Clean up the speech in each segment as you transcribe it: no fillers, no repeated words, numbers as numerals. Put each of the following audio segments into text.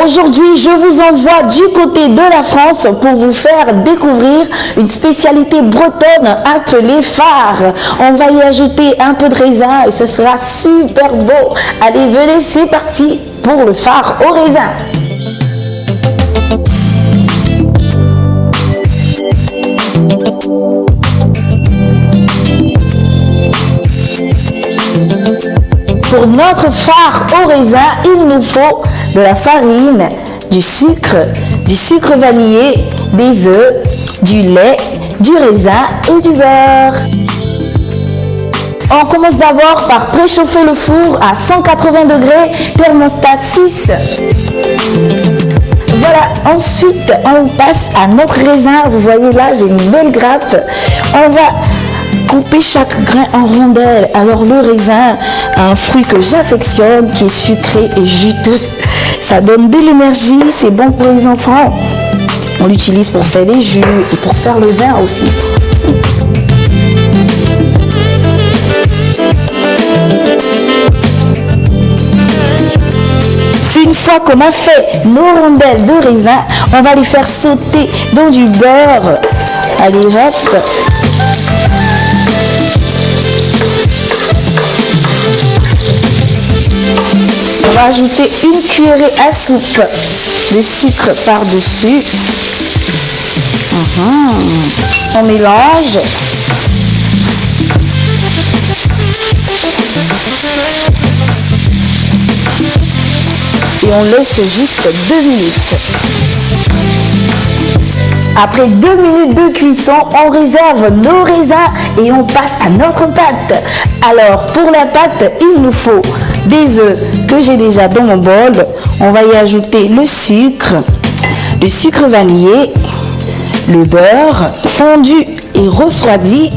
Aujourd'hui, je vous envoie du côté de la France pour vous faire découvrir une spécialité bretonne appelée phare. On va y ajouter un peu de raisin et ce sera super beau. Allez, venez, c'est parti pour le phare au raisin. Pour notre phare au raisin, il nous faut de la farine, du sucre vanillé, des œufs, du lait, du raisin et du beurre. On commence d'abord par préchauffer le four à 180 degrés, thermostat 6. Voilà, ensuite on passe à notre raisin. Vous voyez là, j'ai une belle grappe. On va couper chaque grain en rondelles. Alors le raisin, un fruit que j'affectionne, qui est sucré et juteux. Ça donne de l'énergie, c'est bon pour les enfants. On l'utilise pour faire des jus et pour faire le vin aussi. Une fois qu'on a fait nos rondelles de raisin, on va les faire sauter dans du beurre. Allez, hop. On va ajouter une cuillerée à soupe de sucre par-dessus. On mélange. Et on laisse juste 2 minutes. Après 2 minutes de cuisson, on réserve nos raisins et on passe à notre pâte. Alors, pour la pâte, il nous faut des œufs que j'ai déjà dans mon bol. On va y ajouter le sucre vanillé, le beurre fondu et refroidi.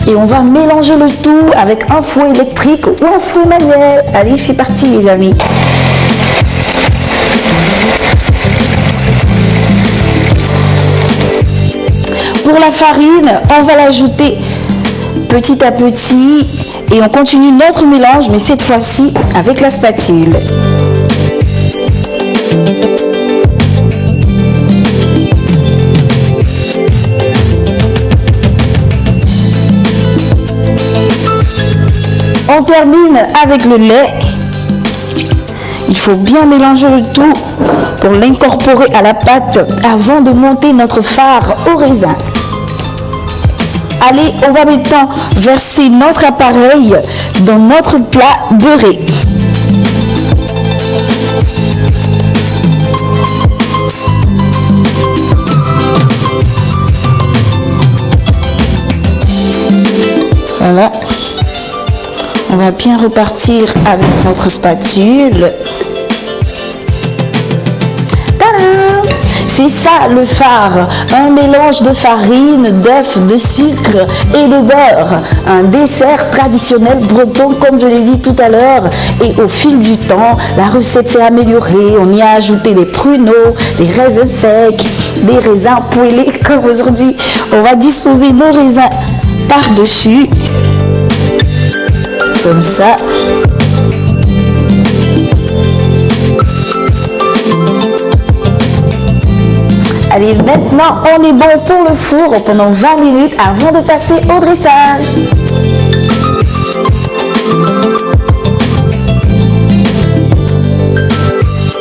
Et on va mélanger le tout avec un fouet électrique ou un fouet manuel. Allez, c'est parti les amis. Pour la farine, on va l'ajouter petit à petit et on continue notre mélange, mais cette fois-ci avec la spatule. On termine avec le lait. Il faut bien mélanger le tout pour l'incorporer à la pâte avant de monter notre phare au raisin. Allez, on va maintenant verser notre appareil dans notre plat beurré. Voilà. On va bien repartir avec notre spatule. Tadam! C'est ça le phare, un mélange de farine, d'œufs, de sucre et de beurre. Un dessert traditionnel breton comme je l'ai dit tout à l'heure. Et au fil du temps, la recette s'est améliorée. On y a ajouté des pruneaux, des raisins secs, des raisins poêlés comme aujourd'hui. On va disposer nos raisins par-dessus. Comme ça. Allez, maintenant, on est bon pour le four pendant 20 minutes avant de passer au dressage.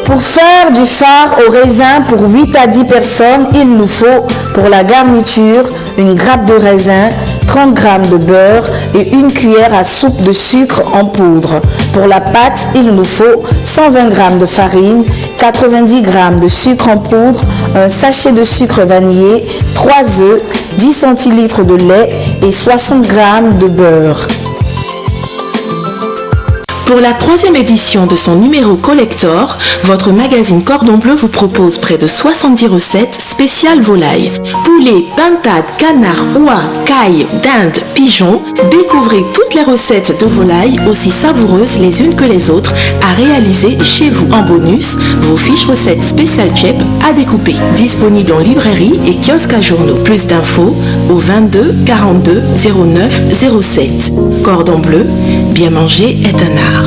Pour faire du phare au raisin pour 8 à 10 personnes, il nous faut pour la garniture une grappe de raisin, 30 g de beurre et une cuillère à soupe de sucre en poudre. Pour la pâte, il nous faut 120 g de farine, 90 g de sucre en poudre, un sachet de sucre vanillé, 3 œufs, 10 centilitres de lait et 60 g de beurre. Pour la 3e édition de son numéro collector, votre magazine Cordon Bleu vous propose près de 70 recettes spéciales volailles. Poulet, pintade, canard, oie, caille, dinde, pigeon. Découvrez toutes les recettes de volailles aussi savoureuses les unes que les autres à réaliser chez vous. En bonus, vos fiches recettes spéciales Chep à découper. Disponibles en librairie et kiosque à journaux. Plus d'infos au 22 42 09 07. Cordon Bleu, bien manger est un art.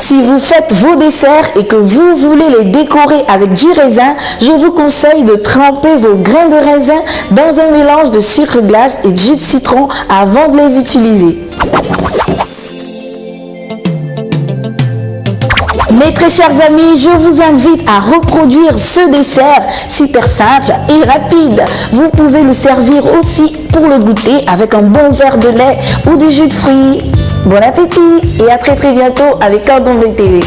Si vous faites vos desserts et que vous voulez les décorer avec du raisin, je vous conseille de tremper vos grains de raisin dans un mélange de sucre glace et de jus de citron avant de les utiliser. Mes très chers amis, je vous invite à reproduire ce dessert super simple et rapide. Vous pouvez le servir aussi pour le goûter avec un bon verre de lait ou du jus de fruits. Bon appétit et à très bientôt avec Cordon Bleu TV.